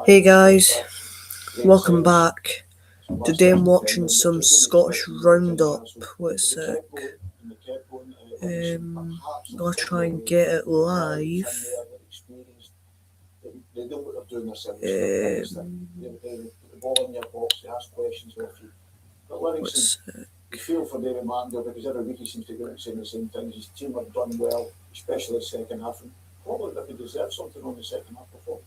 Hey guys, welcome back. Today I'm watching some Scottish Roundup. Wait a sec. I'm gonna try and get it live. Wait a sec. You feel for David Martindale because every week he seems to go out saying the same things. His team have done well, especially the second half. And probably that they deserve something on the second half performance.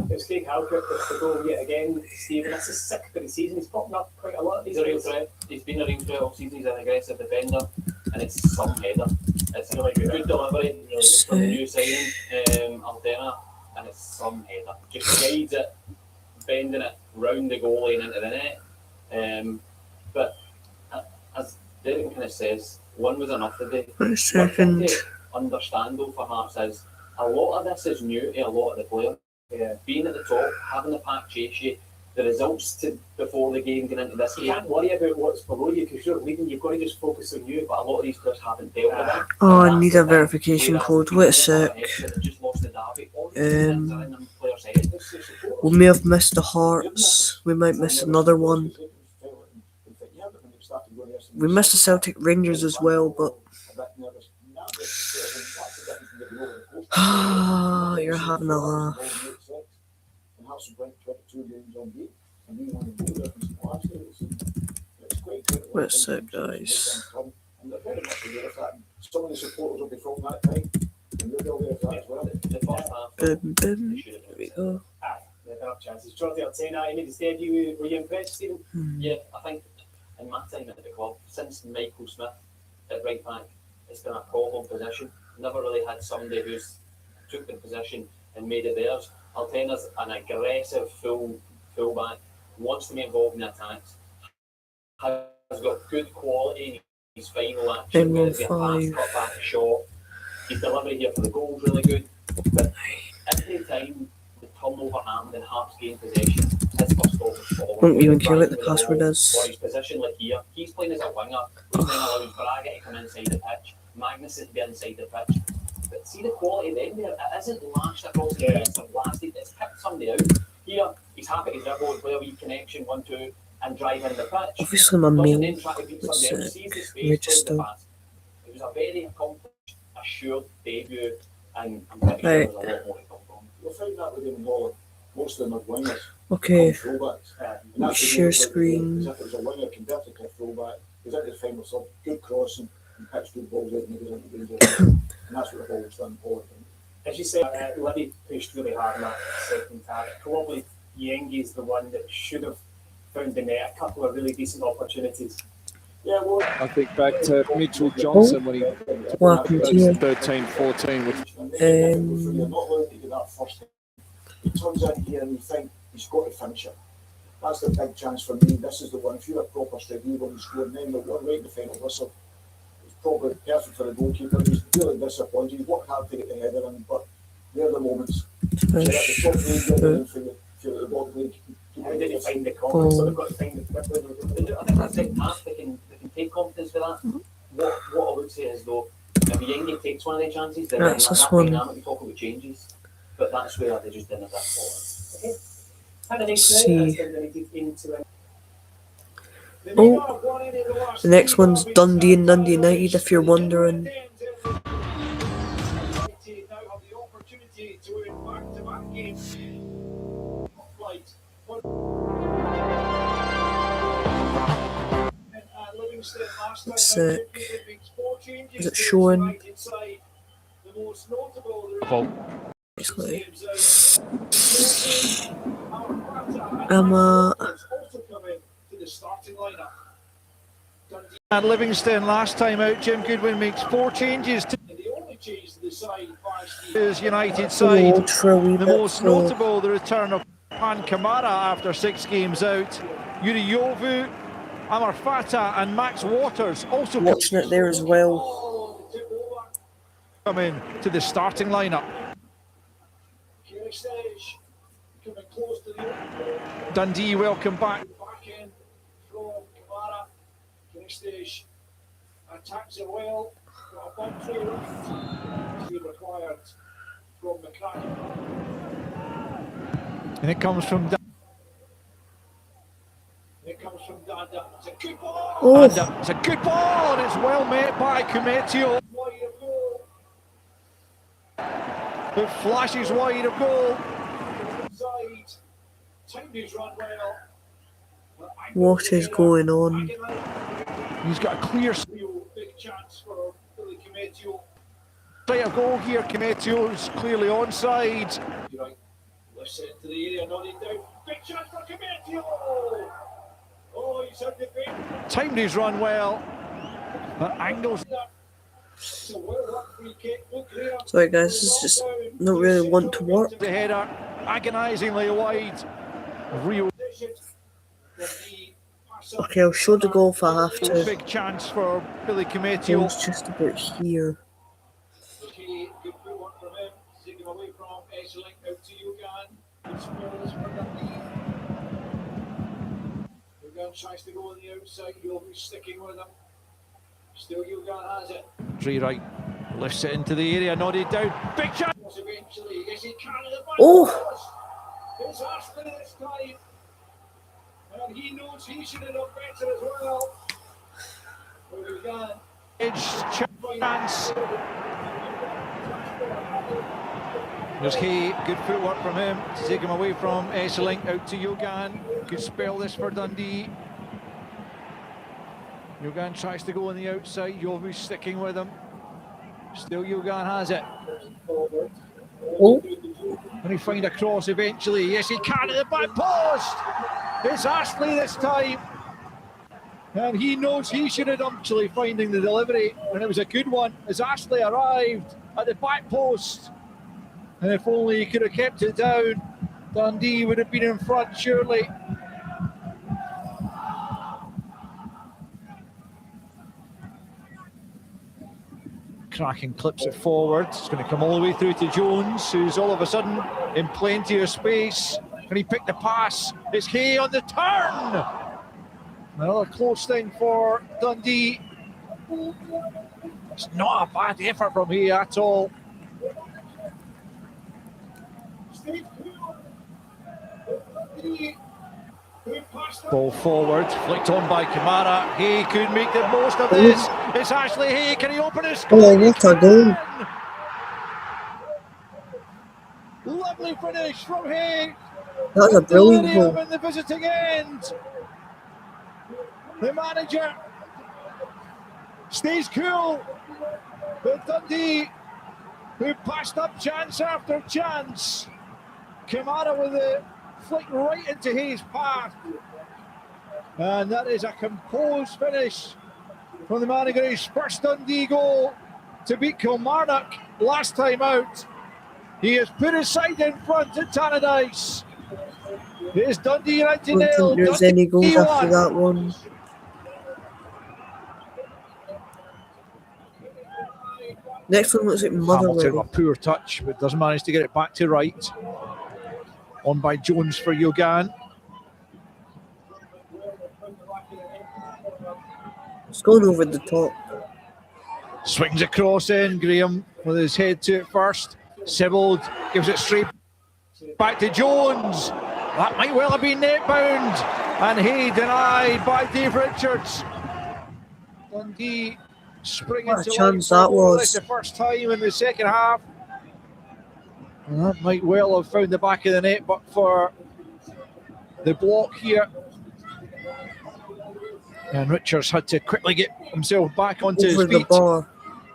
It's Craig Halkett with the goal yet again, Stephen. That's his sixth of the season. He's popping up quite a lot. He's a real threat. He's been a real threat all season. He's an aggressive defender, and it's some header. It's really good delivery from the new signing, Alterna, and it's some header. Just guides it, bending it round the goalie and into the net. But as Derek kind of says, one was enough today. Wait a second. What to understand though, perhaps, is a lot of this is new to a lot of the players. Being at the top, having the pack chase you, the results before the game going into this game. You can't worry about what's below you because you're leading. You've got to just focus on you. But a lot of these players haven't dealt with that. Oh, I need a verification code. Wait a sec. We may have missed the Hearts. We might miss another one. We missed the Celtic Rangers as well, but you're having a laugh. Wait a sec, guys. Some of the supporters will be from that time, and they'll be there for that as well. Here we go. They've got chances. Jordi Altena, he made his debut. Were you impressed, Stephen? Yeah, I think in my time at the club, since Michael Smith at right back, it's been a problem position. Never really had somebody who's took the position and made it theirs. Alterna's an aggressive fullback, wants to be involved in attacks, has got good quality in his final action, whether it's a pass, cut back, shot. His delivery here for the goal is really good. But every time the turnover happened and Hearts gained possession, his first thought was forward. Don't even care what the password is. Or his position like here, he's playing as a winger, which then allows Braga to come inside the pitch, Magnuson to be inside the pitch. But see the quality then there, it isn't lashed across the fence or blasted, it's picked somebody out. Here, he's happy to dribble, play a wee connection, 1-2, and drive in the pitch. Obviously my mail. Then try to beat somebody else, sees the space, plays the pass. It was a very accomplished, assured debut, and I'm pretty sure there's a lot more to come from. You'll find that with him all. Most of them are wingers. Okay. Fullbacks. Share screen. As if it was a winger converted to a fullback. Goes into the final sub, good crossing, and pitch good balls out and he goes into the danger. And that's what the ball's done for. As you said, Libby pushed really hard in that second half. Probably Yengi's the one that should have found the net a couple of really decent opportunities. Yeah, well, I think back to Mitchell Johnson when he What happened to you? 13-14 with you're not allowed to get that first hit. He turns in here and you think he's got to finish it. That's the big chance for me. This is the one. If you're a proper striker, you want to score, and then the one right in the final whistle. It's probably perfect for the goalkeeper. He's really disappointed. He worked hard to get the header in, but they're the moments. So at the top league, you're in for the bottom league. How did he find the confidence? So they've got to find it quickly. I think that's it, Mark. They can take confidence with that. What I would say is though, if Yengi takes one of the chances, then That's that this one. dynamic we talk about changes. But that's where they just didn't have that forward. Okay. And the next See. night, into it. Oh, the next one's Dundee and Dundee United, if you're wondering. Sick. Is it showing? Basically. And Livingston last time out, Jim Goodwin makes 4 changes to his United side. The most notable, the return of Pan Kamara after 6 games out. Yuri Yovu, Amar Fata and Max Waters also watching it there as well. Come in to the starting lineup. Dundee welcome back. Attacks it well. A bomb play right. Required from McCracken. And it comes from It comes from Danda. It's a good ball. Oh, It's a good ball, and it's well met by Kumetio. Wide of goal. It flashes wide of goal. Side. Tiny's run well. what is going on? He's got a clear Real big chance for Billy Cometio. sight of goal here. Kumetio's clearly onside. You're right. Lifts it into the area, nodded down. Big chance for Cometio. Oh, he's had the big. Timed his run well. But angles. It's a well-worked free kick. Look there. Sorry guys, this is just not really want to work. The header agonisingly wide. Real Okay, I'll show the goal if I have to. big chance for Billy Kumetio. Goal's just about here. Okay, good footwork from him. Take him away from Esselink out to Yugan. Good spells for Dundee. Yugan tries to go on the outside. He'll be sticking with him. Still Yugan has it. Right, lifts it into the area, nodded down. Big chance. Eventually, yes, he can. Oh! It's Ashley this time. And he knows he should have done better as well. But Yugan. Chance. There's Hay, good footwork from him to take him away from Esselink out to Yogan. Could spell this for Dundee. Yogan tries to go on the outside. Yovu sticking with him. Still Yogan has it. Oh, Can he find a cross eventually? Yes, he can at the back post. It's Ashley this time. And he knows he should have actually finding the delivery. And it was a good one as Ashley arrived at the back post. And if only he could have kept it down, Dundee would have been in front surely. Kraken clips it forward. It's going to come all the way through to Jones, who's all of a sudden in plenty of space. Can he pick the pass? It's Hay on the turn. Another close thing for Dundee. It's not a bad effort from Hay at all. Ball forward, flicked on by Kamara. Hay could make the most of this. It's Ashley Hay. Can he open his score? oh, what a goal. Lovely finish from Hay. That's a brilliant Delirium goal. in the visiting end. The manager stays cool, but Dundee, who passed up chance after chance, Kamara with a flick right into Hay's path. And that is a composed finish from the man who got his first Dundee goal to beat Kilmarnock last time out. He has put his side in front at Tannadice. It is Dundee United I don't think there's any goals after that one. Next one looks like Hamilton, Motherwell. a poor touch, but doesn't manage to get it back to right. On by Jones for Yogan. It's going over the top. Swings across in. Graham with his head to it first. Sibbald gives it straight back to Jones. That might well have been net bound. And Hay denied by Dave Richards. Dundee springing What a to life chance for that goal. was. It's the first time in the second half. And that might well have found the back of the net, but for the block here. And Richards had to quickly get himself back onto Over his the feet bar.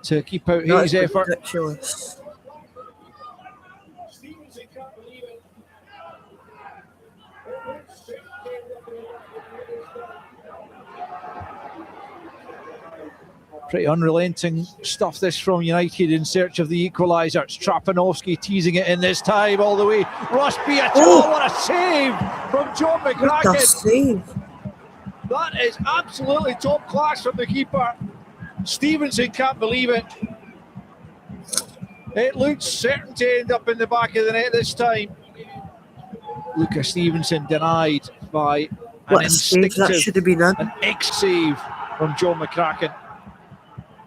to keep out That's Hay's effort. ridiculous. Stevenson can't believe it. Pretty unrelenting stuff this from United in search of the equaliser. It's Trapanovsky teasing it in this time all the way. Ross Beato, Oh! what a save from John What a McCracken. save. That is absolutely top class from the keeper. Stevenson can't believe it. It looks certain to end up in the back of the net this time. Lucas Stevenson denied by an What a save that instinctive, should have been in. an ex-save from John McCracken.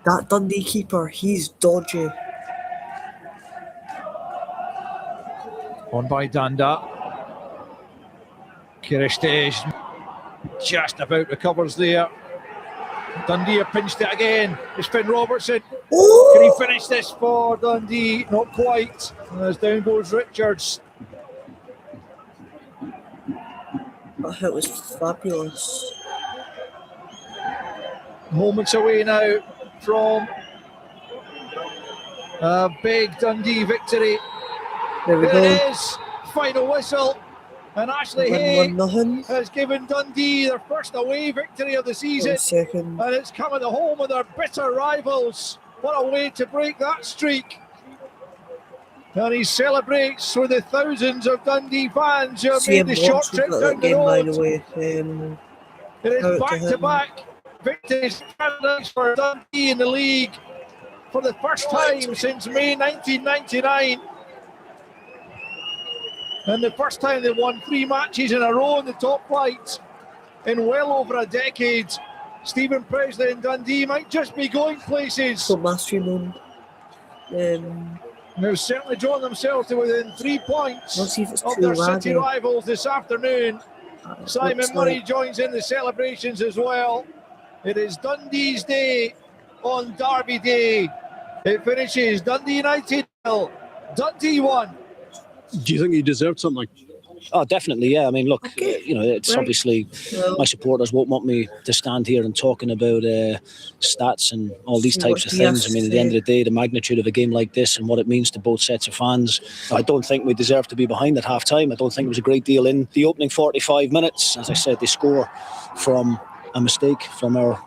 That Dundee keeper, he's dodgy. On by Danda. Kirstes just about recovers there. Dundee have pinched it again. It's Finn Robertson. Can he finish this for Dundee? Not quite. As down goes Richards. That hit was fabulous. Moments away now from a big Dundee victory. There we It go. is final whistle, and Ashley 1-1-0. Hay has given Dundee their first away victory of the season, 1 second. and it's come at the home of their bitter rivals. What a way to break that streak! And he celebrates with the thousands of Dundee fans who have made CM the short Watson trip got down that the game, by the road. way. It Out is to back-to-back victories for Dundee in the league for the first time since May 1999. And the first time they won 3 matches in a row in the top flight in well over a decade. Stephen Presley and Dundee might just be going places. So mastery mode. They've certainly drawn themselves to within 3 points Let's see if it's of too their city laggy. rivals this afternoon. Simon Looks Murray like- joins in the celebrations as well. It is Dundee's day on Derby Day. It finishes Dundee United 0, Dundee 1. Do you think he deserved something? Oh, definitely, yeah. I mean, look, Okay. it's Right. obviously Well, my supporters won't want me to stand here and talking about stats and all these See types what of he has things. I to mean, at the end say. of the day, the magnitude of a game like this and what it means to both sets of fans, I don't think we deserve to be behind at half time. I don't think it was a great deal in the opening 45 minutes. As I said, they score from a mistake from our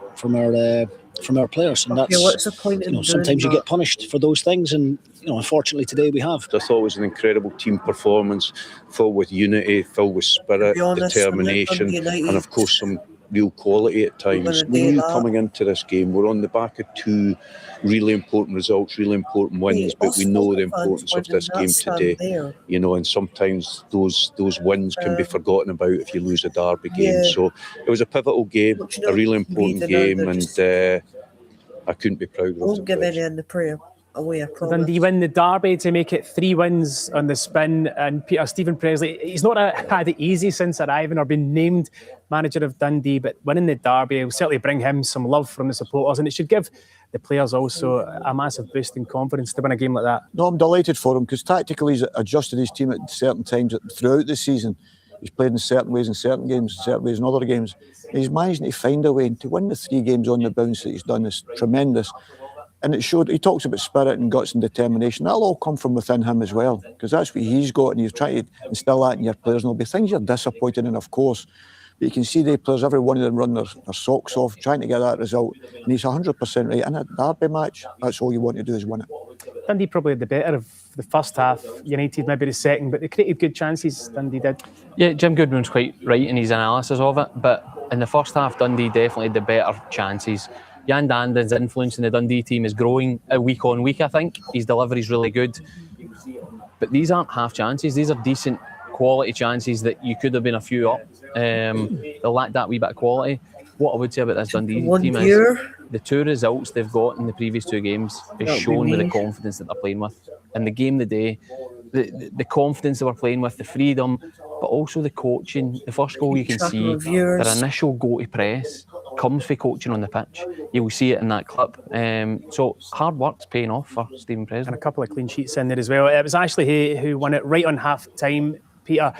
players, and okay, that's, what's the point in doing sometimes you that? get punished for those things, and unfortunately today we have. I thought it was an incredible team performance, filled with unity, filled with spirit, To be honest, I'm like determination, Dundee United. and of course some real quality at times. gonna We do knew that. coming into this game, we're on the back of 2 really important results, really important wins, Hey, but us we know the Scotland fans importance of weren't this in that game stand today. there. And sometimes those wins can be Um, forgotten about if you lose a derby game. yeah. So it was a pivotal game, But a really important reading out, game, they're and just- I couldn't be prouder of Won't the give players. any in the prayer away, I promise. Dundee win the derby to make it 3 wins on the spin. And Peter Stephen Presley, he's not had it easy since arriving or been named manager of Dundee, but winning the derby will certainly bring him some love from the supporters, and it should give the players also a massive boost in confidence to win a game like that. No, I'm delighted for him because tactically he's adjusted his team at certain times throughout the season. He's played in certain ways in certain games, certain ways in other games. And he's managing to find a way, and to win the 3 games on the bounce that he's done is tremendous. And it showed, he talks about spirit and guts and determination. That'll all come from within him as well, because that's what he's got, and he's trying to instill that in your players. And there'll be things you're disappointed in, of course. But you can see the players, every one of them run their socks off, trying to get that result. And he's 100% right. In a derby match, that's all you want to do is win it. Dundee probably had the better of the first half, United maybe the second, but they created good chances, Dundee did. Yeah, Jim Goodwin's quite right in his analysis of it, but in the first half, Dundee definitely had the better chances. Jan Danden's influence in the Dundee team is growing week on week, I think. His delivery's really good. But these aren't half chances, these are decent quality chances that you could have been a few up. They lack that wee bit of quality. What I would say about this Dundee One team is year. the 2 results they've got in the previous 2 games is That'll be shown with the me. confidence that they're playing with. In the game of the day, the confidence they were playing with, the freedom, but also the coaching. The first goal you can Track see, of viewers. their initial go to press comes from coaching on the pitch. You will see it in that clip. So hard work's paying off for Stephen Presley. And a couple of clean sheets in there as well. It was Ashley Hay who won it right on half time, Peter.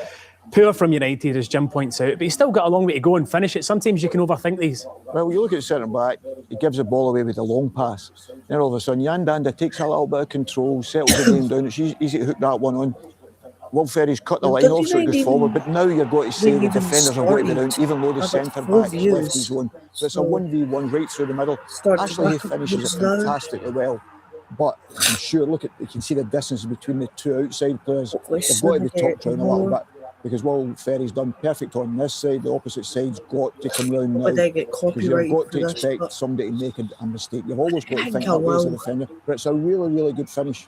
Poor from United, as Jim points out, but he's still got a long way to go and finish it. Sometimes you can overthink these. Well, you look at centre back, he gives the ball away with a long pass. Then all of a sudden, Jan Danda takes a little bit of control, settles the game down. It's easy to hook that one on. Will Ferry's cut the Well, line Dundee off so it United goes forward, but now you're going to say they the even defenders are going to be started. down, even though the I've got centre 4 back has left views. his zone. So it's a So- 1v1 right through the middle. Start Ashley Hay back up finishes it now. fantastically well. But I'm sure, look at, you can see the distance between the 2 outside players. Hopefully They've got to be Smith will top get down a little more. bit. Because Will Ferry's done perfect on this side, the opposite side's got to come round now. But they get Because you've copyrighted got for to this. expect But somebody to make a mistake. You've always got to I think think I that way as a will. defender. But it's a really, really good finish.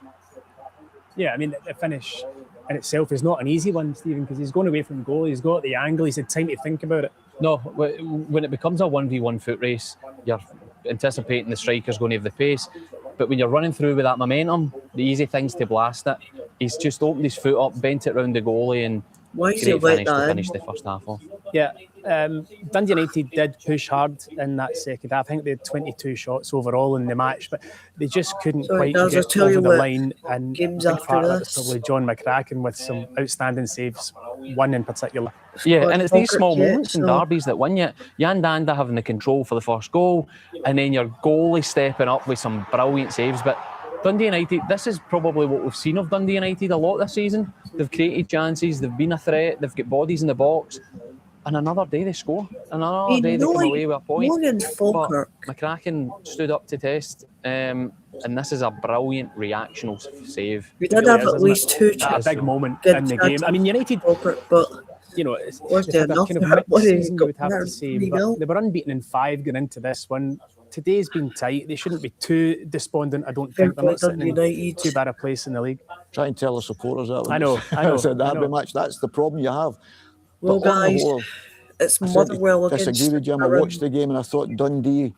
Yeah, I mean, the finish in itself is not an easy one, Stephen, because he's going away from goal, he's got the angle, he's had time to think about it. No, when it becomes a 1v1 foot race, you're anticipating the striker's going to have the pace. But when you're running through with that momentum, the easy thing's to blast it. He's just opened his foot up, bent it round the goalie, and Why is great it like finish to that? finish the first half off. Yeah, Dundee United did push hard in that second half. I think they had 22 shots overall in the match, but they just couldn't Sorry, quite guys, I'll get tell over you the what, line. And games a big after part of that this. was probably John McCracken with some outstanding saves, one in particular. Yeah, and it's these small Falkirk, moments in so- derbies that win you. Jan Danda having the control for the first goal, and then your goalie stepping up with some brilliant saves. But Dundee United, this is probably what we've seen of Dundee United a lot this season. They've created chances, they've been a threat, they've got bodies in the box, and another day they score. Another day they come away with a point. Morgan But Falkirk. McCracken stood up to test, and this is a brilliant reactional save. We did really have is, at isn't least it? two A chances. big moment Good in the chance. game. I mean, United, Falkirk, but you know, Was they've there had a enough? kind of mixed What did he season, go- you would have to there, say. 3-0? But they were unbeaten in 5 going into this one. Today's been tight. They shouldn't be too despondent, I don't think. They're not sitting in United. too bad a place in the league. Try and tell the supporters that. I know, I know, It's a I derby know. match. That's the problem you have. Well, But on the guys, whole, it's I certainly Motherwell against disagree with Jim. I Aaron. watched the game and I thought Dundee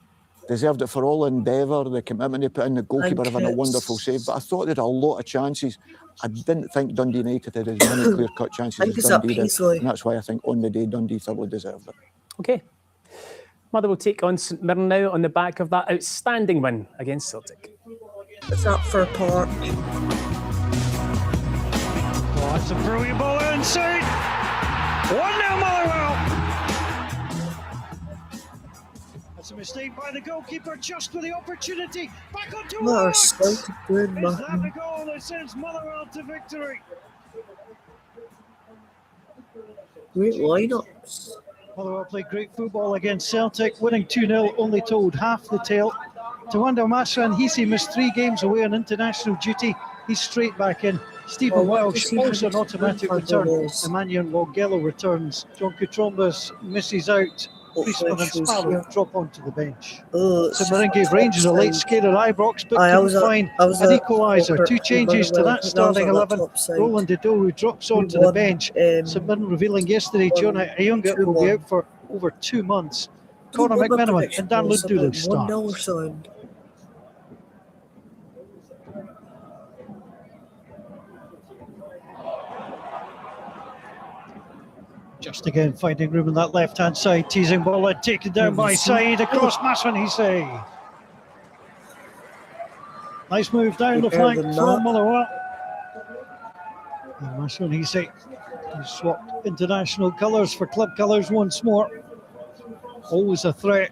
deserved it for all endeavour, the commitment they put in, the goalkeeper having a it's- wonderful save. But I thought they had a lot of chances. I didn't think Dundee United had as many clear-cut chances I think as it's that Dundee did. Paisley. And that's why I think on the day Dundee thoroughly deserved it. Okay. Mother will take on St Mirren now on the back of that outstanding win against Celtic. It's at Fir Park. Oh, that's a brilliant ball inside. 1-0 Motherwell. That's a mistake by the goalkeeper just for the opportunity. Back onto What are Watt. Celtic doing, Is that the man? goal that sends Motherwell to victory? Great lineups. Motherwell played great football against Celtic, winning 2-0, only told half the tale. Tawanda Masran Hisi missed 3 games away on international duty. He's straight back in. Stephen Well, Welsh, does he also an have automatic to return. goals? Emmanuel Longello returns. John Kutrombas misses out. Hopefully Priestman and she's Sparrow here. drop onto the bench. Oh, it's St Mirren gave Rangers a late scare at Ibrox, but I couldn't was at- find I was an at equaliser. Falkirk 2 changes to Motherwell. that starting That was at 11. that top side. Roland Dido drops onto the bench. St Mirren revealing yesterday John Ayunga will be 2-1. out for over 2 months. Conor McMenamin and Dan Lundulu start. 1-0 sound. Just again finding room on that left-hand side, teasing ball and taken down by Saeed across Masran Hisse. Nice move down the Better flank than from that. Motherwell. And Masran Hisse has swapped international colours for club colours once more. Always a threat.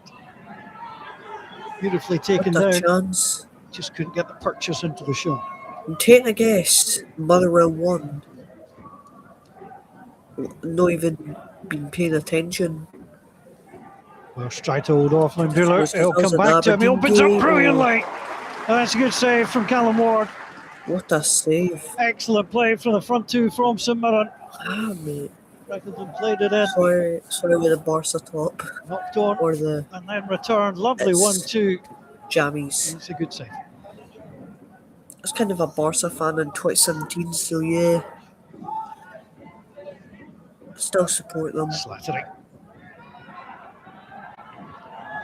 Beautifully taken What a down. chance. Just couldn't get the purchase into the shot. I'm taking a guess. Motherwell won. Not even been paying attention. Welsh tried to hold off Lundulu. He'll That was come a back to him. He Aberdeen opens up goal. brilliantly. And that's a good save from Callum Ward. What a save. Excellent play from the front two from St Mirren. Ah, mate. Shackleton played it in, Sorry with the Barca top. knocked on, Or the and then returned. Lovely It's- 1-2. jammies. It's a good save. I was kind of a Barca fan in 2017, so yeah. Still support them. Slattery.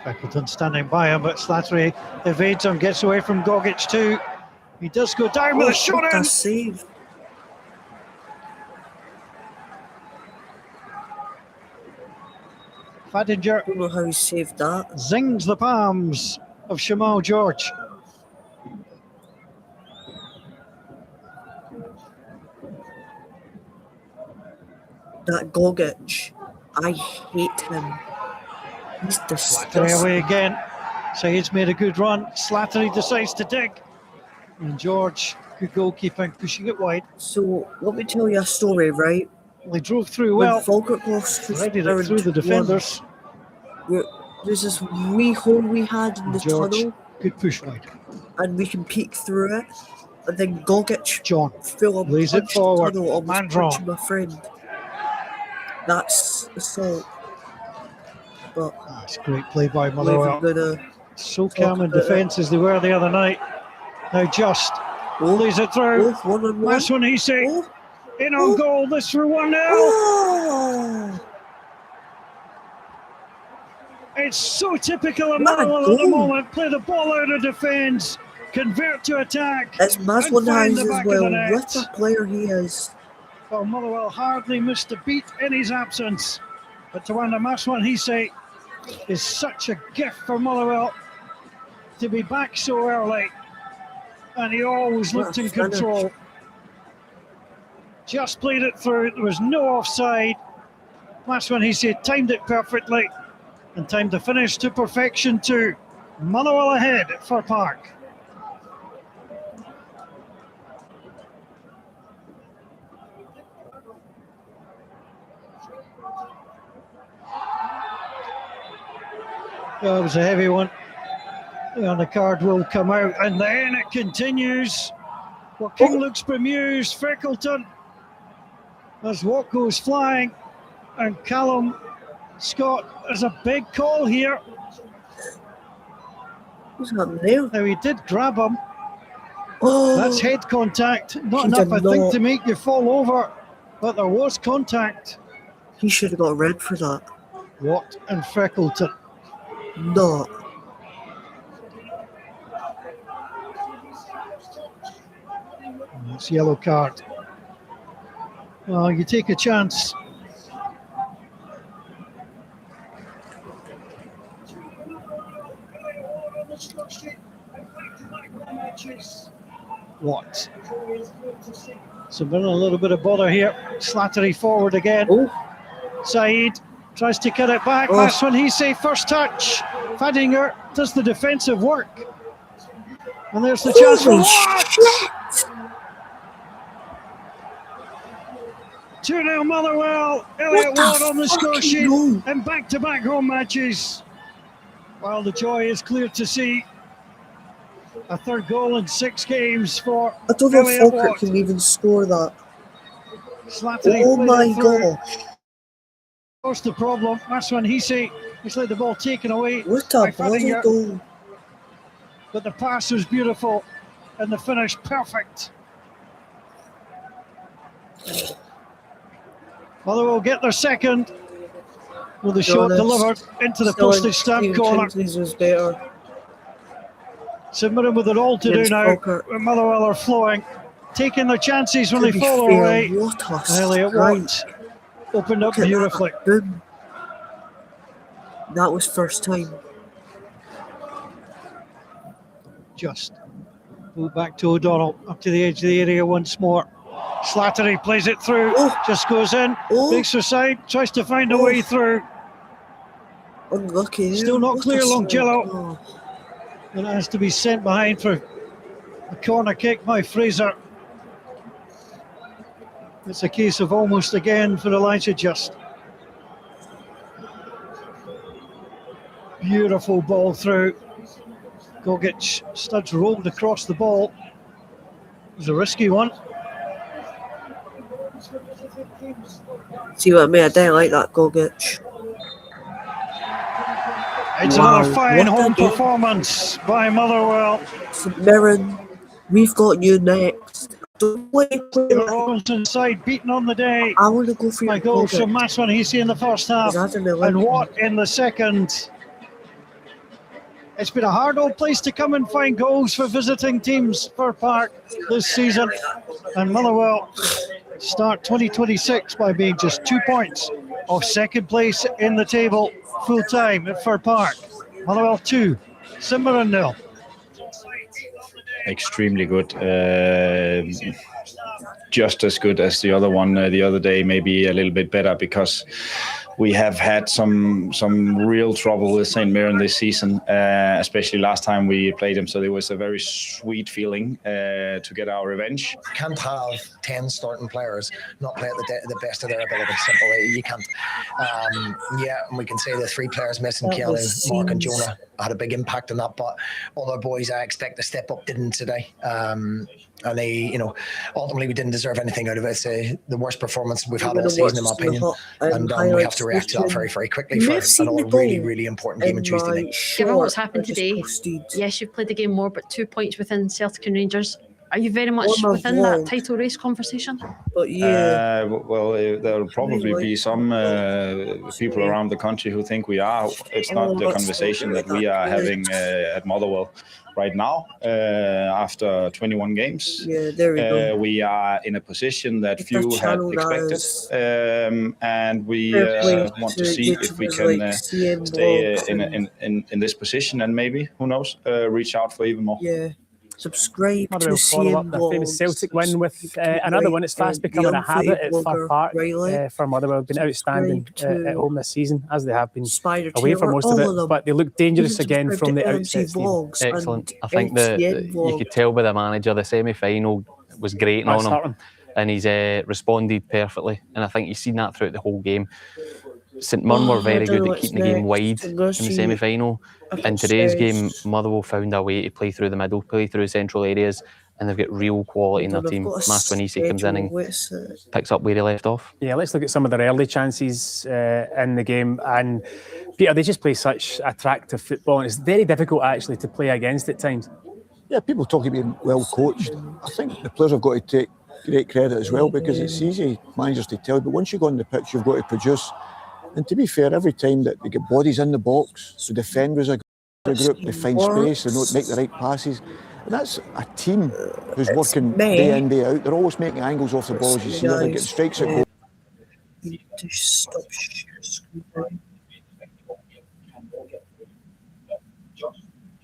Shackleton standing by him, but Slattery evades him, gets away from Gogic too. He does go down with a shot what in. a save. Fadinger I don't know how he saved that. zings the palms of Shamal George. That Gogic. I hate him. He's Slattery disgusting. away again. Saeed's made a good run. Slattery decides to dig. And George, good goalkeeping, pushing it wide. So, let me tell you a story, right? Well, he drove through When well, Falkirk lost to readied it Aaron through the 2-1, defenders. There's this wee hole we had in the George, tunnel, good push wide. and we can peek through it. And then Gogic John fill up lays it forward. tunnel, almost Man drawn. punching my friend. That's assault. But That's great play by we're Motherwell. gonna So calm in about it. defence as they were the other night. Now just lays it through. oh, 1-on-1. Last one he said. Oh, In on goal, this for 1-0. oh. It's so typical of What a Motherwell at the goal. moment. Play the ball out of defence, convert to attack. It's and Maswin find Hayes the as back of well. the net. What a player he is. Well, Motherwell hardly missed a beat in his absence. But Tawanda Maswanhise is such a gift for Motherwell to be back so early. And he always looked in control. Just played it through. There was no offside. Maswanhise timed it perfectly and timed the finish to perfection too. Motherwell ahead at Fir Park. Oh, it was a heavy one. And the card will come out, and then it continues. Well, King looks bemused. Freckleton, as what goes flying, and Callum Scott has a big call here. What's happening there? Now he did grab him. Oh, That's head contact. Not He enough, did I think, not. to make you fall over, but there was contact. he should have got a red for that. Watt and Freckleton. Not. That's a yellow card. Well, you take a chance. What? So been a little bit of bother here. Slattery forward again. Oh, Saeed tries to cut it back. Oh. Maswanhise first touch. Fadinger does the defensive work. And there's the chance for holy Watt! shit! 2-0 Motherwell. Elliot What the Watt on the score fucking sheet. goal? And back-to-back home matches. Well, the joy is clear to see. A third goal in 6 games for I don't know if Elliot Falkirk Watt. can even score that. Slattery Oh played my it through. gosh. What's the problem? Maswanhise, he's let the ball taken away What by a bloody Fadinger. goal. But the pass was beautiful and the finish perfect. Motherwell get their second with the shot honest, delivered into the Still postage stamp Stephen corner. Kingsley's was better. St Mirren with it all to do Against now. Falkirk. When Motherwell are flowing, taking their chances when To they be fall fair, away. what a And Elliot strike. Watt opened up Look at beautifully. that. Boom. That was first time. Just move back to O'Donnell, up to the edge of the area once more. Slattery plays it through, Oh. just goes in, Oh. makes her side, tries to find a Oh. way through, Unlucky. Still not What a clear, strike. Longjello. Oh. and it has to be sent behind for a corner kick by Fraser. It's a case of almost again for Elijah Just. Beautiful ball through. Gogic, studs rolled across the ball. It was a risky one. See what I mean? I don't like that Gogic. It's Wow, another fine what a home game. performance by Motherwell. St Mirren, we've got you next. Don't play Robinson side beaten on the day I want to go for by your goals from Gogic. Maswanhise in the first half 'Cause I don't know what- and Watt in the second. It's been a hard old place to come and find goals for visiting teams for Park this season. And Motherwell start 2026 by being just 2 points off second place in the table full time at Fir Park. Motherwell 2, St Mirren 0. Extremely good. Just as good as the other one the other day, maybe a little bit better, because we have had some real trouble with St Mirren this season, especially last time we played them. So it was a very sweet feeling to get our revenge. Can't have 10 starting players not play at the best of their ability. Simply, you can't. And we can say the 3 players missing, That Kelly, was Mark and scenes. Jonah, had a big impact on that. But other boys I expect to step up didn't today. And they, ultimately we didn't deserve anything out of it. It's the worst performance we've had all season, in my opinion. And we have to react to that very, very quickly for another really, really important game on Tuesday night. Given what's happened today, yes, you've played the game more, but 2 points within Celtic and Rangers Are you very much On my within that vlog. title race conversation? But yeah, Well, there'll probably be some people around the country who think we are. It's not the conversation that we are having at Motherwell right now. After 21 games, yeah, there we go. we are in a position that If few the had channel expected, does and we fair play want to to see if we YouTubers can like CM stay Vlogs in this position, and maybe, who knows, reach out for even more. yeah. Subscribe to Motherwell follow CM up their famous Vlogs. Celtic win with Subscribe another one. to It's fast the becoming a habit Unfitted at Fir Blogger Park Riley. for Motherwell. Been outstanding Subscribe to at home this season, as they have been Spider away for Taylor, most all of of it. them. But they look dangerous Even again subscribe from to the MC outset, Steve. Vlogs Excellent. and I think that LTN you Vlog. could tell by the manager the semi-final was great That's on him, certain. and he's responded perfectly. And I think you've seen that throughout the whole game. St Mirren were I very don't good know at keeping the game what's wide next. in the See, semi-final. if In it today's game, says- Motherwell found a way to play through the middle, play through central areas, and they've got real quality in their I've team. got a Maswanisi comes in schedule. and What's it? picks up where he left off. Yeah, let's look at some of their early chances in the game. And Peter, they just play such attractive football, and it's very difficult actually to play against at times. Yeah, people talk about being well coached. I think the players have got to take great credit as well, because it's easy, managers, to tell, but once you go on the pitch, you've got to produce. And to be fair, every time that they get bodies in the box, the defenders are a group, they find space, they don't make the right passes. And that's a team who's working day in, day out. They're always making angles off the ball, as you see. They're getting strikes at goal. You need to stop screaming.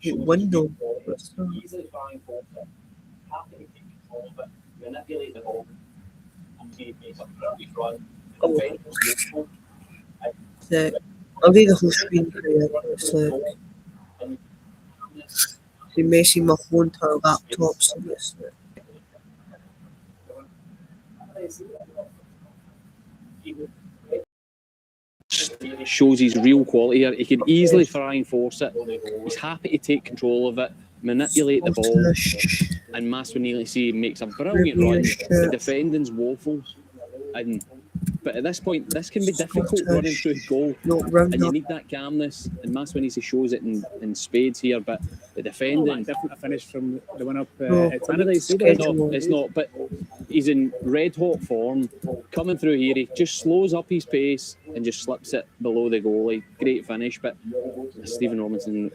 Window. What's that? Easily firing forward, happy to take control of it, manipulate the ball, and he makes a brilliant run. Oh. Defend was useful. I'll do the whole screen for you. It's like they messing my phone to our laptop, so it's like, Shows his real quality here. He could easily try and force it. He's happy to take control of it, manipulate the ball, and Maswanisi makes a brilliant run. The defending's woeful, but at this point, this can be difficult running through goal, and you need that calmness. And Maswanisi shows it in spades here, but the defending. Different a finish from the one up No, at Tannadice. No, it's not. But he's in red hot form. Coming through here, he just slows up his pace and just slips it below the goalie. Great finish, but Stephen Robinson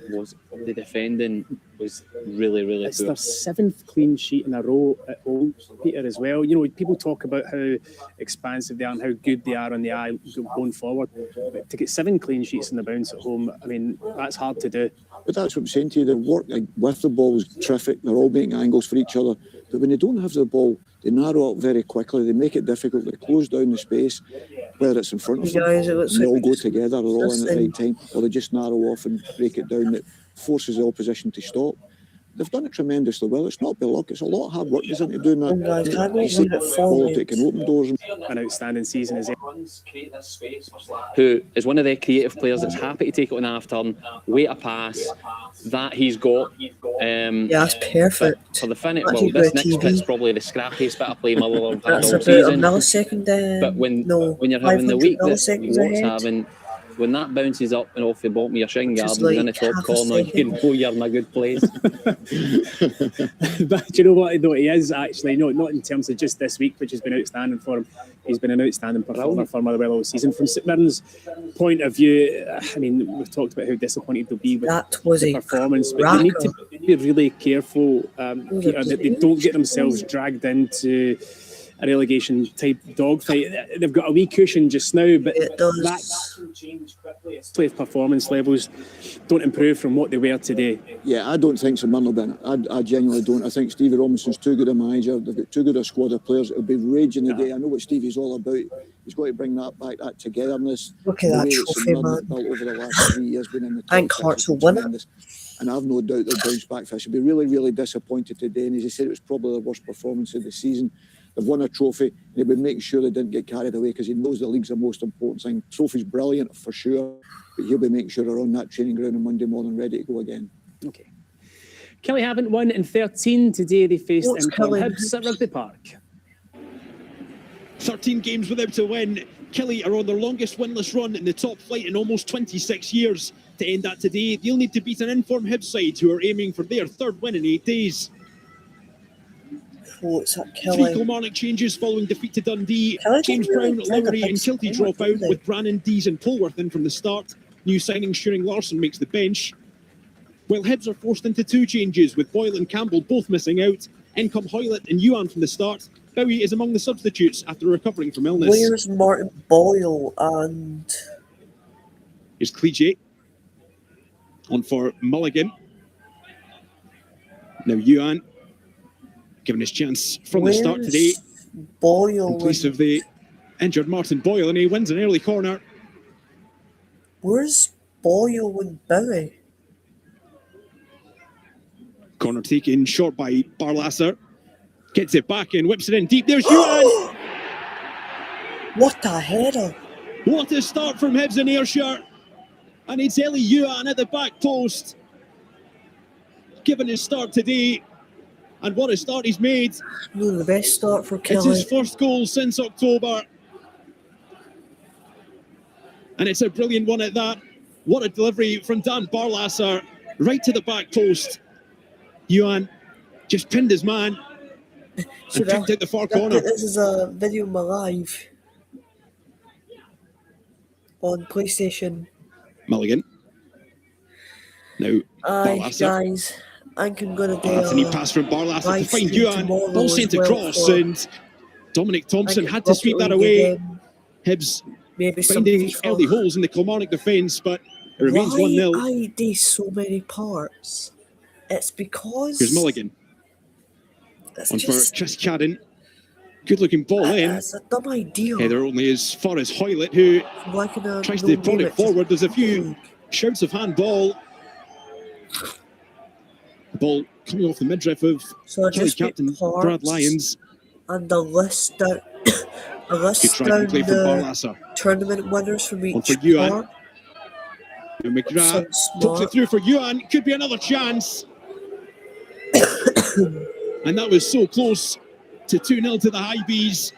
the defending was really, really It's poor. their 7th clean sheet in a row at home, Peter, as well. You know, people talk about how expansive they are and how good they are on the eye going forward. But to get 7 clean sheets in the bounce at home, I mean, that's hard to do. But that's what I'm saying to you. The work with the ball is terrific. They're all making angles for each other. But when they don't have the ball, they narrow up very quickly. They make it difficult. They close down the space, whether it's in front of them, guys, it looks and they all like go together, they're all in at the this right time, or they just narrow off and break it down. That forces the opposition to stop. They've done it tremendously well. It's not by luck. It's a lot of hard work goes into doing that. guys, how do we It's the leave it quality that can open doors. An outstanding season as Runs create this space for Slack. Who is one of the creative players that's happy to take it on half turn, wait a pass that he's got. Yeah, that's perfect. For the finish, That's well, you this go next TV. bit's probably the scrappiest bit of play Motherwell have had That's all about a season. millisecond. But when you're having the 500 week that milliseconds Watt's ahead. having, when that bounces up and off the bottom of your shin Just guard and in the like top half a corner, you second. know you're in a good place. But do you know what, though, he is actually, no, not in terms of just this week, which has been outstanding for him. He's been an outstanding performer for Motherwell all season. From St Mirren's point of view, I mean, we've talked about how disappointed they'll be with That was the a performance, but they need to be really careful, Peter, that they don't get themselves dragged into a relegation type dogfight. They've got a wee cushion just now, but that play performance levels don't improve from what they were today. Yeah, I don't think St Mirren will be in it. I genuinely don't. I think Stevie Robinson's too good a manager. They've got too good a squad of players. It'll be raging the day. I know what Stevie's all about. He's got to bring that back, that togetherness. Look at The that way St trophy, Mirren man. have built over the last 3 years, been in the top I think six Hearts has will been win it. tremendous. And I've no doubt they'll bounce back for us. They'll be really, really disappointed today. And as I said, it was probably the worst performance of the season. They've won a trophy, and he'll be making sure they didn't get carried away because he knows the league's the most important thing. Trophy's brilliant for sure, but he'll be making sure they're on that training ground on Monday morning ready to go again. Okay. Killie haven't won in 13 today. They faced What's Import Killie? Hibs at Rugby Park. 13 games without a win. Killie are on their longest winless run in the top flight in almost 26 years. To end that today, they'll need to beat an informed Hibs side who are aiming for their third win in 8 days. Oh, it's that Three Kelly. Kilmarnock changes following defeat to Dundee. Kelly James didn't really Brown, play the Lowry big and Kilty squad, drop out, did they? with Brannan, Dees and Polworth in from the start. New signing Shearing Larson makes the bench. While Hibs are forced into two changes, with Boyle and Campbell both missing out. In come Hoylett and Yuan from the start. Bowie is among the substitutes after recovering from illness. Where's Martin Boyle and Here's Clegier. On for Mulligan. Now Yuan, given his chance from the start today, Boyle in place of the injured Martin Boyle, and he wins an early corner. Where's Boyle and Bowie? Corner taken short by Barlasser. Gets it back and whips it in deep. There's Yuan. What a header! What a start from Hibs in Ayrshire. And it's Eli Yuan at the back post. Given his start today. And what a start he's made. No, the best start for It's Kelly. his first goal since October. And it's a brilliant one at that. What a delivery from Dan Barlasser. Right to the back post. Yuan just pinned his man. And Should picked out the far corner. This is a video of my live on PlayStation. Mulligan. Now, Aye, Barlasser. guys, I think I'm gonna do That's a neat a pass from Barlasser to live find stream Yuan. tomorrow Ball as sent well across, for- and Dominic Thompson I think had to sweep that Rocket League away. again, Hibs maybe some finding FIFA. early holes in the Kilmarnock defence, but it remains Why 1-0. I do so many parts? It's because Here's Mulligan. it's On for just Chris Cadden. Good looking ball in. it's a dumb idea. Header only as far as Hoylett, who Like in a tries no to prod game, it it's just forward. There's a few shouts of handball. The ball coming off the midriff of So I Kelly just put captain parts Brad Lyons. and a list down, a Good list try down to play from the Barlasser. tournament winners from On each for Yuan. part. Now McGrath Sounds pokes it smart. through for Yuan. Could be another chance. And that was so close to 2-0 to the High Bees.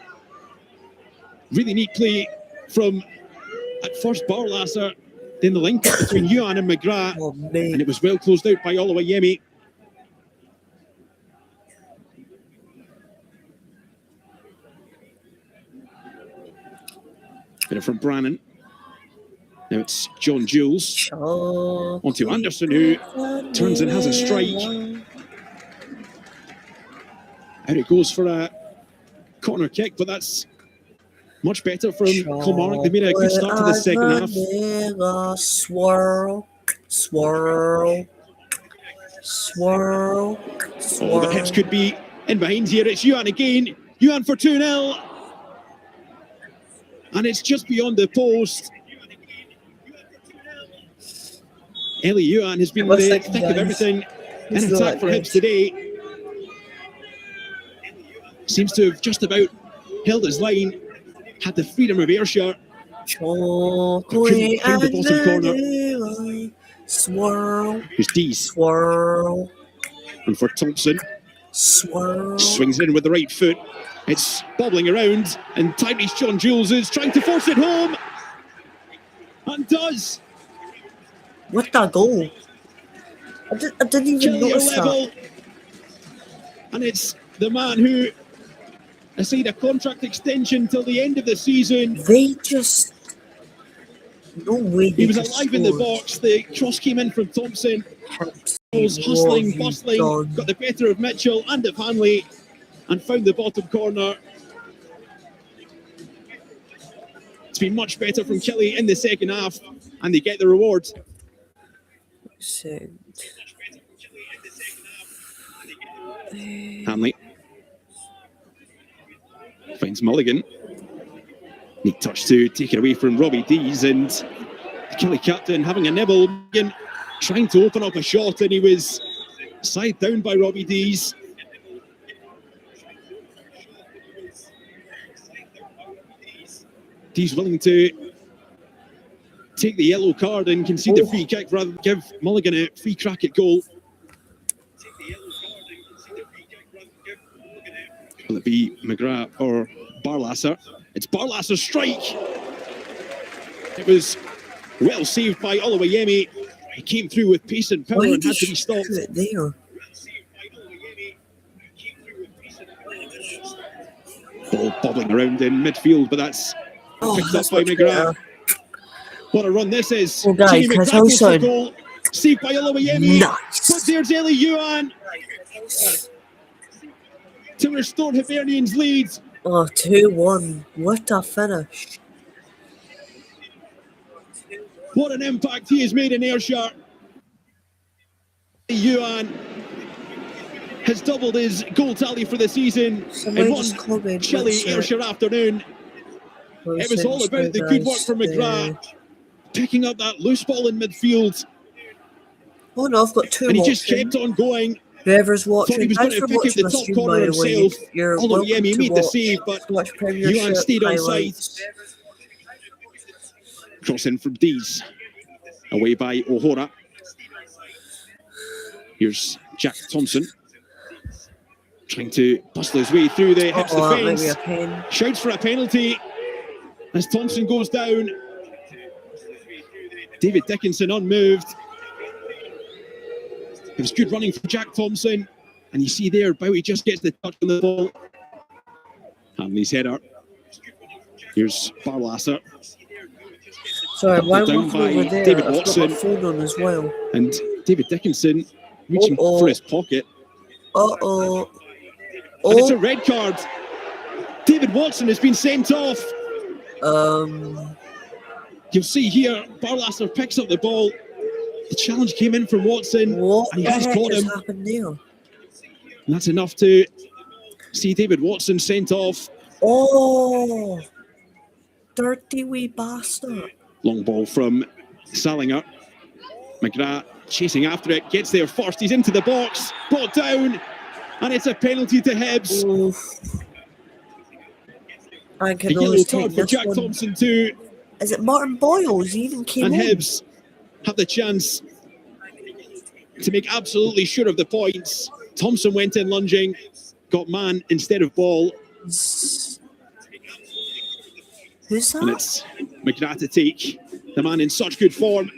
Really neat play from, at first, Barlasser, then the link up between Yuan and McGrath. Oh, mate. And it was well closed out by Oluwayemi. Bit from Brannan. Now it's John Jules. Onto Anderson, who turns and has a strike. Out it goes for a corner kick, but that's much better from Kilmarnock. They made a good start to the second half. Vanilla, swirl, swirl, swirl, swirl. Oh, the Hibs could be in behind here. It's Yuan again. Yuan for 2-0. And it's just beyond the post. Eli Yuan has been in the thick of everything in attack for Hibs today. Seems to have just about held his line. Had the freedom of Ayrshire. Chocolate Couldn't find the and bottom corner. vanilla, swirl, Here's Dees. swirl, And for Thompson. swirl. Swings in with the right foot. It's bobbling around, and Tyrese John Jules is trying to force it home. And does. What a goal! I didn't even Killian notice level. that. And it's the man who has signed a contract extension till the end of the season. They just no way. He they was just alive in the scored. box. The cross came in from Thompson. Was What hustling, have you bustling, done? got the better of Mitchell and of Hanley, and found the bottom corner. It's been much better from Kelly in the second half, and they get the reward. Hanley finds Mulligan. Neat touch to take it away from Robbie Dees, and the Kelly captain having a nibble, Mulligan trying to open up a shot, and he was side down by Robbie Dees. Dees willing to take the yellow card and concede the free kick rather than give Mulligan a free crack at goal. Will it be McGrath or Barlasser? It's Barlasser's strike. It was well saved by Oluwayemi. He came through with pace and power Why and did had to you be stopped. shoot it there? bobbling around in midfield, but that's picked up by McGrath. What a run this is. Well, guys, Jamie has McGrath goes for also goal. Saved by Oluwayemi. Nice. But there's Eli Yuan to restore Hibernian's lead. Oh, 2-1. What a finish. What an impact he has made in Ayrshire. Yuan has doubled his goal tally for the season in one chilly Ayrshire afternoon. It was all about the good work from McGrath, picking up that loose ball in midfield. Oh no, I've got two. And he just kept on going. Whoever's watching, thought he was going to pick up the top corner himself. Oluwayemi made the save, but Yuan stayed on side. Cross in from Dees. Away by O'Hora. Here's Jack Thompson. Trying to bustle his way through the Hibs defence. Shouts for a penalty as Thompson goes down. David Dickinson unmoved. It was good running for Jack Thompson. And you see there, Bowie just gets the touch on the ball. Hanley's header. Here's Barlasser. Sorry, why am I down by over there? David I've Watson. got my phone on as well. And David Dickinson reaching for his pocket. Uh-oh. And it's a red card. David Watson has been sent off. You'll see here, Barlasser picks up the ball. The challenge came in from Watson. What and he the just heck caught has him. happened there? And that's enough to see David Watson sent off. Oh, dirty wee bastard. Long ball from Salinger. McGrath chasing after it, gets there first. He's into the box, brought down, and it's a penalty to Hibs. Oof. I A can yellow always card take for this Jack one. Thompson too. Is it Martin Boyles? He even came And in. Hibs have the chance to make absolutely sure of the points. Thompson went in lunging, got man instead of ball. Who's And that? it's McGrath to take the man in such good form.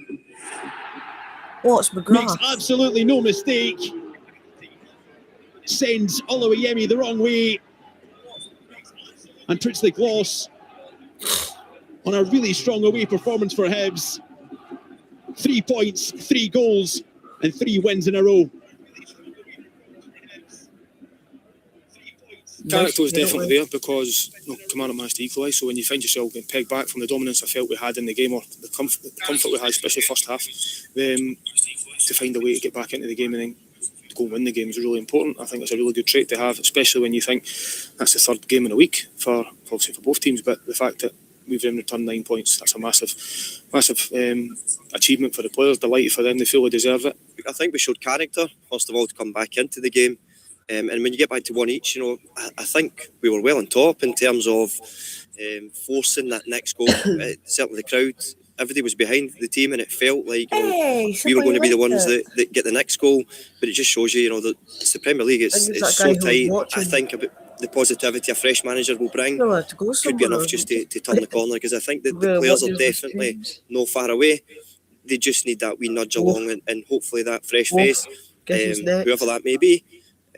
What's Makes McGrath? absolutely no mistake. Sends Oluwayemi the wrong way. And puts the gloss on a really strong away performance for Hibs. 3 points, 3 goals, and 3 wins in a row. Character was definitely there because Kilmarnock managed to equalise. So when you find yourself getting pegged back from the dominance I felt we had in the game, or the comfort we had, especially first half, to find a way to get back into the game and then go and win the game is really important. I think it's a really good trait to have, especially when you think that's the third game in a week for obviously for both teams. But the fact that we've then returned 9 points, that's a massive achievement for the players. Delighted for them, they fully deserve it. I think we showed character, first of all, to come back into the game. And when you get back to one each, I think we were well on top in terms of forcing that next goal. Certainly the crowd, everybody was behind the team, and it felt like we were going to be the ones that get the next goal. But it just shows you, that it's the Premier League. It's so tight. I think about the positivity a fresh manager will bring could be enough just to turn the corner, because I think that the players are definitely no far away. They just need that wee nudge along, and hopefully that fresh face, whoever that may be,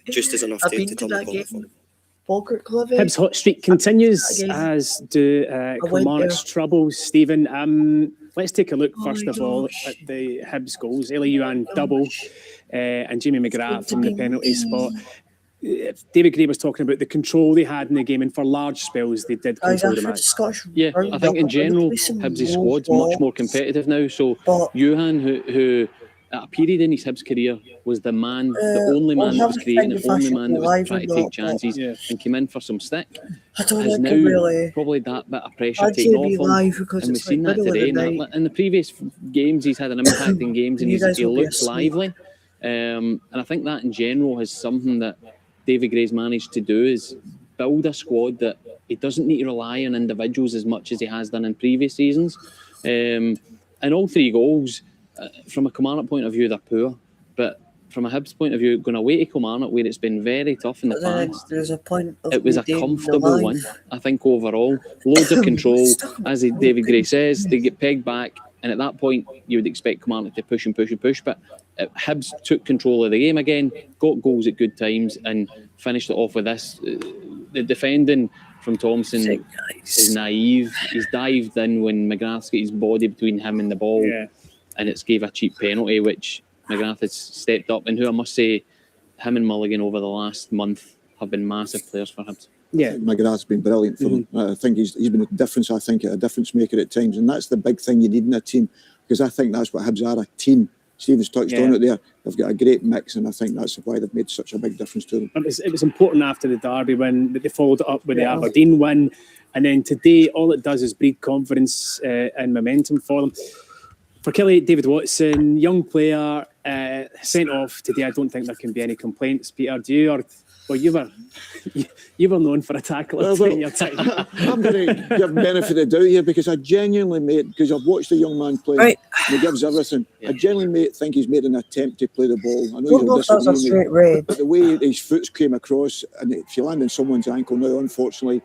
just is enough to turn the corner for them. Hibs hot streak continues, as do Kilmarnock's troubles. Stephen, let's take a look first of all at the Hibs goals. Eli Yuan double and Jamie McGrath from the penalty spot. David Gray was talking about the control they had in the game, and for large spells they did control the match. Yeah, I think in general Hibs' squad's much more competitive now. So Yuan, who at a period in his Hibs career was the only man that was creating, the only man that was trying to take chances and came in for some stick, has now probably that bit of pressure taken off him. And we've seen that today. In the previous games, he's had an impact in games, and he looks lively. And I think that in general is something that David Gray's managed to do, is build a squad that he doesn't need to rely on individuals as much as he has done in previous seasons. And all 3 goals, from a Kilmarnock point of view, they're poor, but from a Hibs point of view, going away to Kilmarnock, where it's been very tough in the past, it was a comfortable win, I think, overall. Loads of control, as David Gray says, they get pegged back, and at that point, you would expect Kilmarnock to push and push and push, but Hibs took control of the game again, got goals at good times, and finished it off with this. The defending from Thompson is naive. He's dived in when McGrath's got his body between him and the ball, and it's gave a cheap penalty, which McGrath has stepped up. And who I must say, him and Mulligan over the last month have been massive players for Hibs. Yeah, McGrath's been brilliant for them. I think he's been a difference. I think a difference maker at times, and that's the big thing you need in a team, because I think that's what Hibs are, a team. Stephen's touched on it there. They've got a great mix, and I think that's why they've made such a big difference to them. It was important after the Derby win that they followed it up with the Aberdeen win, and then today all it does is breed confidence and momentum for them. For Kelly, David Watson, young player, sent off today. I don't think there can be any complaints. Peter, do you? Well, you were known for a tackler in your time. I'm going to give benefit of the doubt here, because I genuinely, mate, because I've watched the young man play, and he gives everything. I genuinely think he's made an attempt to play the ball. I know you'll disagree with me, but the way his foot came across, and if you land on someone's ankle now, unfortunately,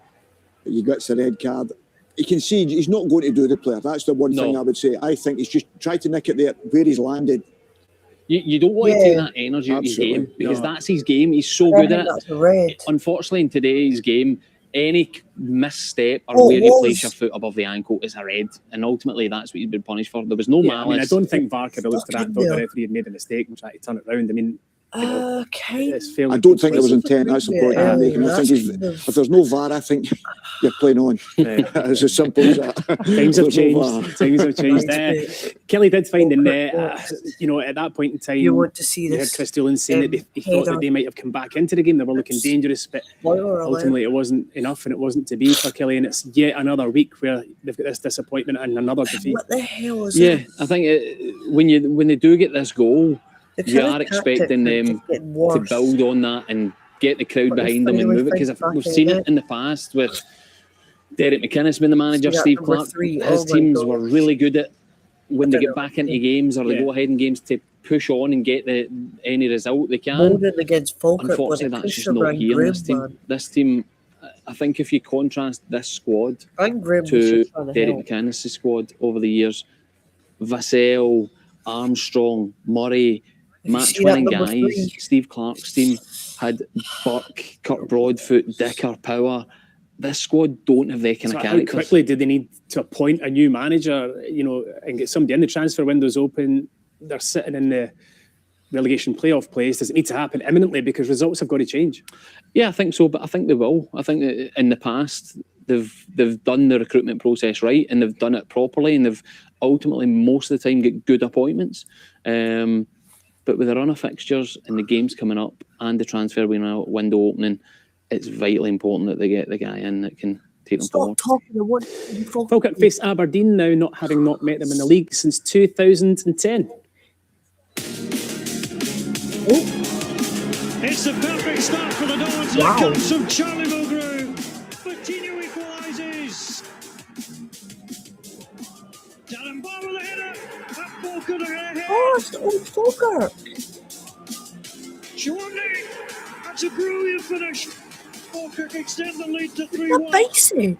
he gets a red card. You can see he's not going to do the player. That's the one thing I would say. I think he's just tried to nick it there where he's landed. You don't want to take that energy out of his game, because that's his game. He's so good at it. Unfortunately, in today's game, any misstep or where you place your foot above the ankle is a red, and ultimately that's what he's been punished for. There was no malice. I mean, I don't think VAR could have looked at that. The referee had made a mistake and tried to turn it round. I mean, it's fairly I don't think there was intent. That's the point I'm making. I think if there's no VAR, I think you're playing on. It's as simple as that. Times have changed. Times have changed. Kelly did find the net. At that point in time, you want to see this. Chris Doolan saying that he thought that they might have come back into the game. They were looking dangerous, but ultimately it wasn't enough, and it wasn't to be for Kelly. And it's yet another week where they've got this disappointment and another defeat. What the hell is that? I think when they do get this goal, you are expecting them to build on that and get the crowd behind them and move it, because we've seen it in the past with Derek McInnes being the manager, Steve Clarke. His teams were really good at, when they get back into games or they go ahead in games, to push on and get any result they can. Unfortunately, that's just not here in this team. This team, I think if you contrast this squad to Derek McInnes' squad over the years, Vassell, Armstrong, Murray, match-winning guys. Steve Clarke's team had Burke, Kirk Broadfoot, Dicker, Power. This squad don't have that kind of characters. How quickly did they need to appoint a new manager, and get somebody in? The transfer window's open. They're sitting in the relegation playoff place. Does it need to happen imminently, because results have got to change? Yeah, I think so, but I think they will. I think that in the past they've done the recruitment process right, and they've done it properly, and they've ultimately most of the time get good appointments. But with the run of fixtures and the games coming up and the transfer window opening, it's vitally important that they get the guy in that can take them forward. Falkirk face Aberdeen now, not having not met them in the league since 2010. It's the perfect start for the Dons. Wow. Here comes from Charlie Mulgrew. Coutinho equalises. Darren Barr with a header. That Falkirk ahead. It's old Falkirk. Chorney. That's a brilliant finish. Falkirk extend the lead to 3-1. Basic.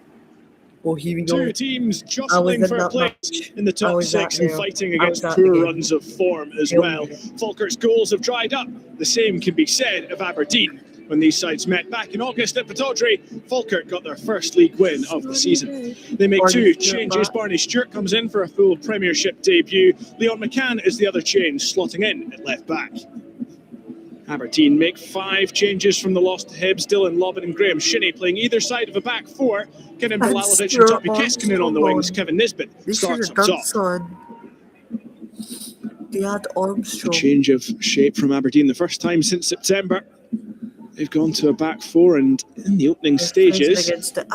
Oh, here we go. Two teams jostling for a place in the top six and fighting against poor runs of form as well. Falkirk's goals have dried up. The same can be said of Aberdeen. When these sides met back in August at Pittodrie, Falkirk got their first league win of the season. They make two changes. Barney Stewart comes in for a full Premiership debut. Leon McCann is the other change, slotting in at left back. Aberdeen make 5 changes from the loss to Hibs. Dylan Lobbin and Graham Shinnie playing either side of a back four. Kenan Bilalovic and Topi Keskinen on the wings. Kevin Nisbet starts up top. They had Armstrong. A change of shape from Aberdeen the first time since September. They've gone to a back four, and in the opening stages,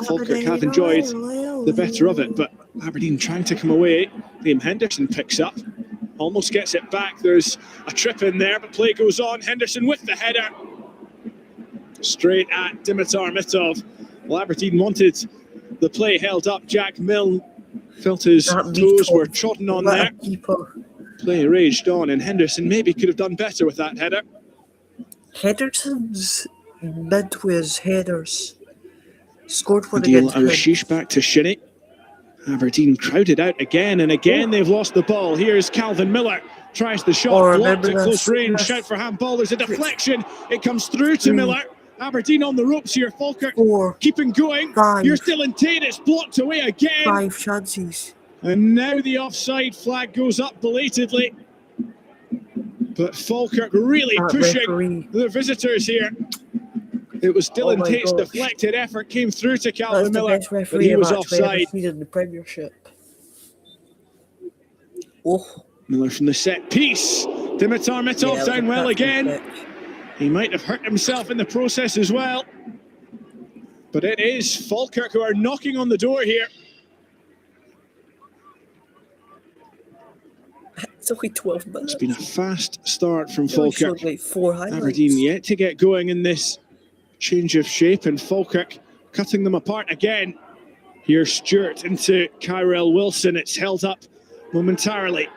Falkirk have enjoyed the better of it, but Aberdeen trying to come away. Liam Henderson picks up, almost gets it back. There's a trip in there, but play goes on. Henderson with the header. Straight at Dimitar Mitov. Well, Aberdeen wanted the play held up. Jack Milne felt his toes were trodden on there. Play raged on, and Henderson maybe could have done better with that header. Henderson's midway's headers scored for Adil against Arashish back to Shinnie. Aberdeen crowded out again and again. They've lost the ball. Here's Calvin Miller. Tries the shot, blocked at close range. Shout for handball. There's a deflection. It comes through to Miller. Aberdeen on the ropes here. Falkirk keeping going. Here's Dylan Tate. It's blocked away again. 5 chances. And now the offside flag goes up belatedly. But Falkirk really pushing the visitors here. It was Dylan Tate's deflected effort came through to Calvin Miller, but he was offside. In the Premiership. Oh. Miller from the set piece. Dimitar Mitov down well again. He might have hurt himself in the process as well. But it is Falkirk who are knocking on the door here. It's only 12 minutes. It's been a fast start from Falkirk. Like 4 highlights. Aberdeen yet to get going in this change of shape, and Falkirk cutting them apart again. Here's Stewart into Kyrell Wilson. It's held up momentarily.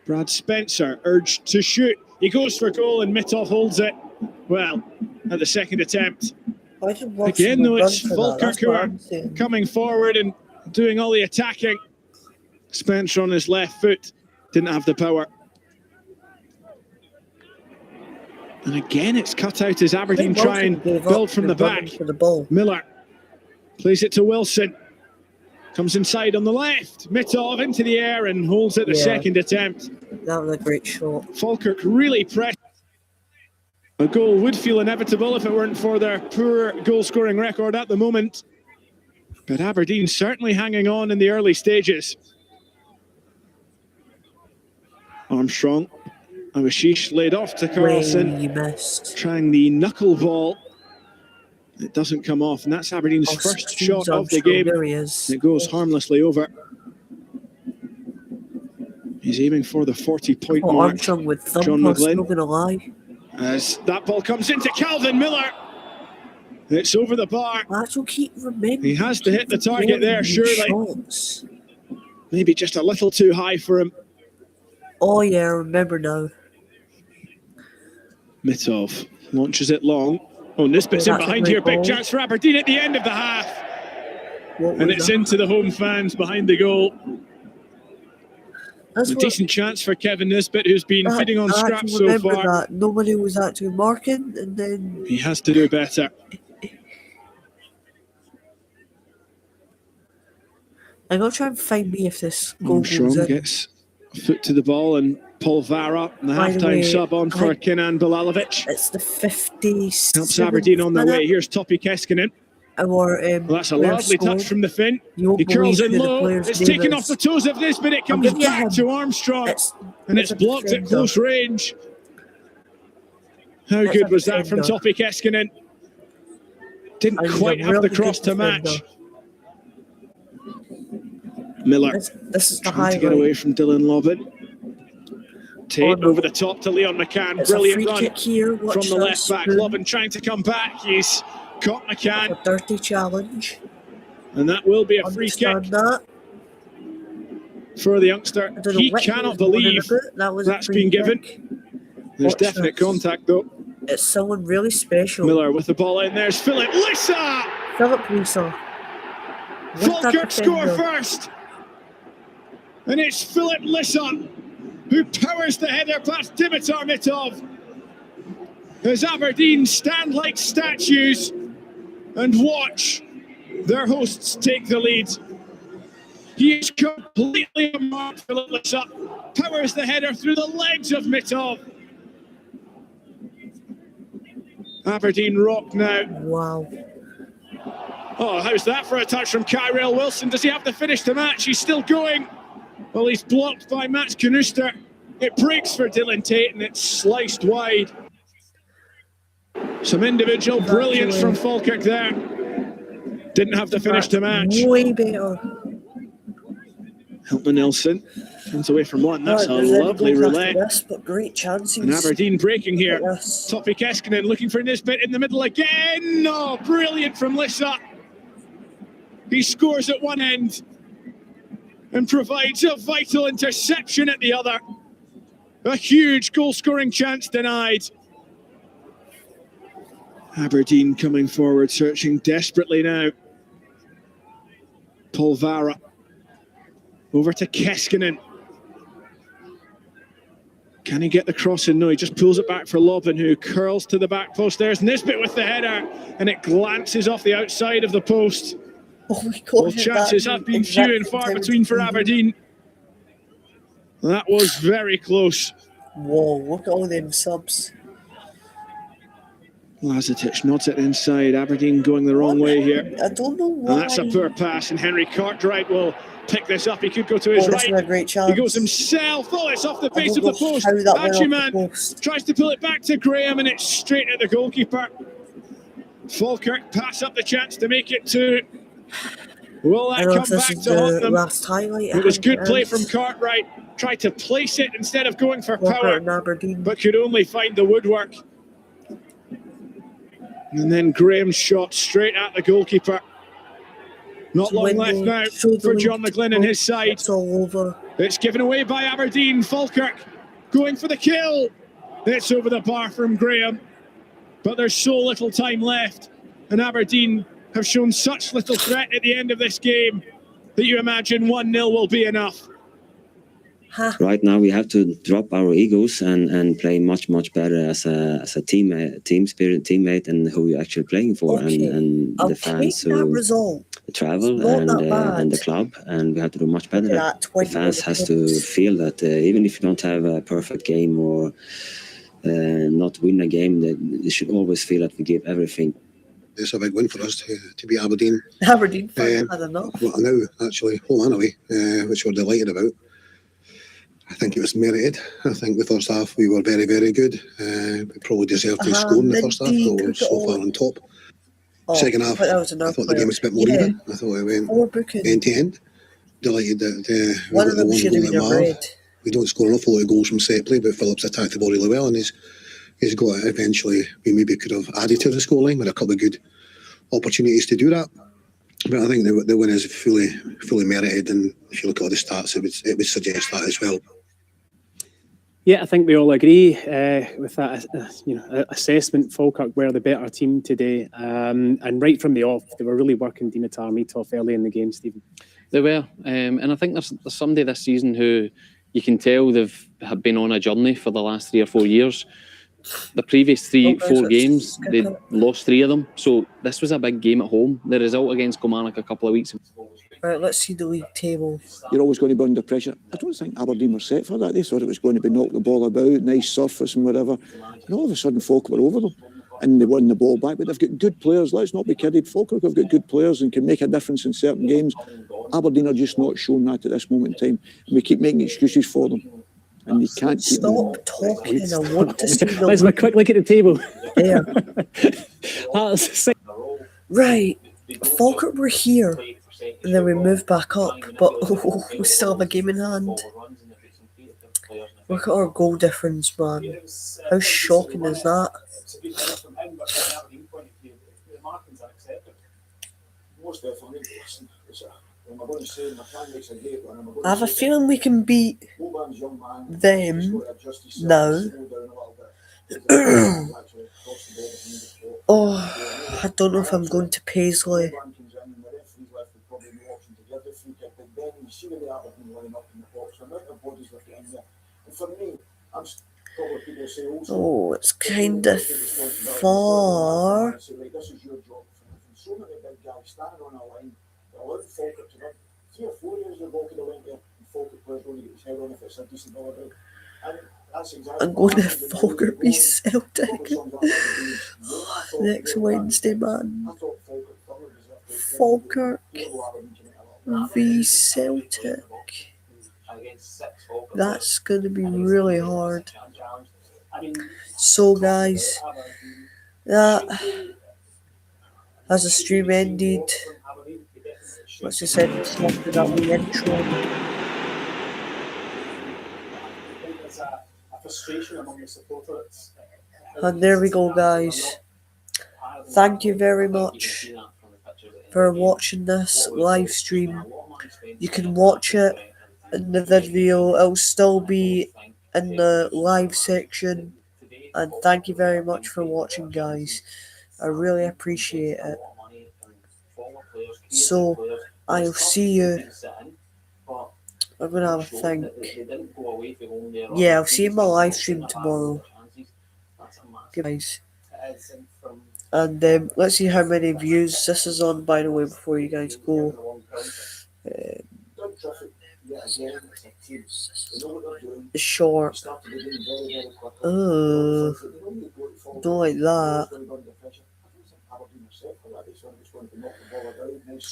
Brad Spencer urged to shoot. He goes for goal and Mitov holds it. Well, at the second attempt. Again, though, it's Falkirk who are coming forward and doing all the attacking. Spencer on his left foot didn't have the power. And again, it's cut out as Aberdeen try and build from the back. Miller plays it to Wilson. Comes inside on the left. Mitov into the air and holds it the second attempt. That was a great shot. Falkirk really pressed. A goal would feel inevitable if it weren't for their poor goal-scoring record at the moment. But Aberdeen certainly hanging on in the early stages. Armstrong. Awashish laid off to Carlson. Trying the knuckleball. It doesn't come off, and that's Aberdeen's first shot of the game. It goes harmlessly over. He's aiming for the 40-point mark. Armstrong with John McGlynn. Not gonna lie. As that ball comes into Calvin Miller. It's over the bar. He has to hit the target there, surely. Maybe just a little too high for him. Oh yeah, I remember now. Mitov launches it long. Oh, Nisbet's in behind here. Big chance for Aberdeen at the end of the half. And it's into the home fans behind the goal. A decent chance for Kevin Nisbet, who's been feeding on scraps so far. That. Nobody was actually marking, and then he has to do better. I'm gonna try and find me if this goal goes Armstrong in. gets a foot to the ball, and Paul Vara, the half-time sub on for Kenan Bilalovic. It's the 50s. Helps Aberdeen on their way. Here's Topi Keskinen. Well, that's a lovely touch from the Finn. He curls in low. It's taken off the toes of this, but it comes back to Armstrong. And it's blocked at close range. How good was that from Topi Keskinen? Didn't quite have the cross to match. Miller this is trying to get away from Dylan Lobbin. Tate over the top to Leon McCann. Brilliant run here. From the left back. Lobbin trying to come back. He's caught McCann. A dirty challenge. And that will be a free kick for the youngster. He cannot believe that's been given. There's definite contact though. It's someone really special. Miller with the ball in. There's Philip Lissa. Philip Lissa. Falkirk score first. And it's Philip Lissa who powers the header past Dimitar Mitov. As Aberdeen stand like statues and watch their hosts take the lead. He is completely unmarked. Philip Lissa powers the header through the legs of Mitov. Aberdeen rock now. Wow. Oh, how's that for a touch from Kyrell Wilson? Does he have the finish to match? He's still going. Well, he's blocked by Mats Knuster. It breaks for Dylan Tate and it's sliced wide. Some individual brilliance from Falkirk there. Didn't have the finish to match. Way better. Hilton Nelson comes away from one. That's a lovely roulette. But great chances. And Aberdeen breaking here. Topi Keskinen looking for Nisbet in the middle again. Oh, brilliant from Lissa. He scores at one end and provides a vital interception at the other. A huge goal-scoring chance denied. Aberdeen coming forward, searching desperately now. Paul Vara. Over to Keskinen. Can he get the cross in? No, he just pulls it back for Lobben, who curls to the back post. There's Nisbet with the header, and it glances off the outside of the post. Oh my God! Well, chances have been few and far between for Aberdeen. That was very close. Whoa, look at all them subs. Lazetic nods it inside. Aberdeen going the wrong way here. I don't know why. And that's a poor pass, and Henry Cartwright will pick this up. He could go to his right. A great chance. He goes himself. Oh, it's off the base of the post. Achiman tries to pull it back to Graham, and it's straight at the goalkeeper. Falkirk pass up the chance to make it 2. Will that come back to haunt them? Last highlight. It was good play from Cartwright. Tried to place it instead of going for power, but could only find the woodwork. And then Graham's shot straight at the goalkeeper. Not long left now for John McGlynn and his side. It's all over. It's given away by Aberdeen. Falkirk going for the kill. It's over the bar from Graham. But there's so little time left. And Aberdeen have shown such little threat at the end of this game that you imagine 1-0 will be enough. Right now we have to drop our egos and play much better as a team spirit, teammate, and who we're actually playing for, and the fans who travel and the club, and we have to do much better. The fans has to feel that even if you don't have a perfect game or not win a game, that they should always feel that we give everything. It's a big win for us to beat Aberdeen. Aberdeen fans had enough. Well, now actually home and away, which we're delighted about. I think it was merited. I think the first half we were very, very good. We probably deserved to score in the first half, but we're so far on top. Second half, I thought the game was a bit more even. I thought it went end to end. Delighted that we got the one goal at Mar. We don't score an awful lot of goals from set play, but Phillips attacked the ball really well, and he's got it. Eventually, we maybe could have added to the scoreline with a couple of good opportunities to do that. But I think the win is fully merited, and if you look at all the stats, it would suggest that as well. Yeah, I think we all agree with that assessment. Falkirk were the better team today, and right from the off, they were really working Dimitar Mitov early in the game, Stephen. They were, and I think there's somebody this season who you can tell have been on a journey for the last 3 or 4 years. The previous 4 games, they lost 3 of them, so this was a big game at home. The result against Kilmarnock a couple of weeks ago. Right, let's see the league table. You're always going to be under pressure. I don't think Aberdeen were set for that. They thought it was going to be knock the ball about, nice surface and whatever. And all of a sudden, Falkirk were over them. And they won the ball back. But they've got good players. Let's not be kidded. Falkirk have got good players and can make a difference in certain games. Aberdeen are just not showing that at this moment in time. And we keep making excuses for them. And you can't keep Stop talking. I want to see the Let's have a quick look at the table. Yeah. Right. Falkirk were here. And then we moved back up, but we still have a game in hand. Look at our goal difference, man. How shocking is that? I have a feeling we can beat them now. Oh, I don't know if I'm going to Paisley. Oh, it's kind of far. I'm going to Falkirk v Celtic next Wednesday, man. Falkirk v Celtic. That's going to be really hard. So, guys, that as the stream ended, let's just end after that wee intro. And there we go, guys. Thank you very much for watching this live stream. You can watch it in the video. It'll still be in the live section. And thank you very much for watching, guys. I really appreciate it. So, I'll see you I'm gonna have a think. Yeah, I'll see you in my live stream tomorrow. Guys. And let's see how many views this is on, by the way, before you guys go. It's short. Don't like that.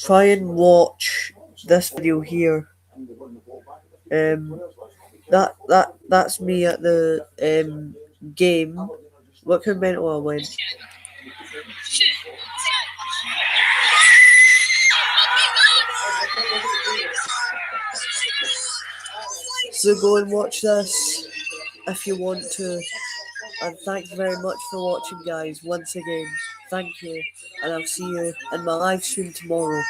Try and watch this video here. That's me at the game. Look how mental I went. So go and watch this if you want to. And thank you very much for watching, guys. Once again, thank you. And I'll see you in my live stream tomorrow.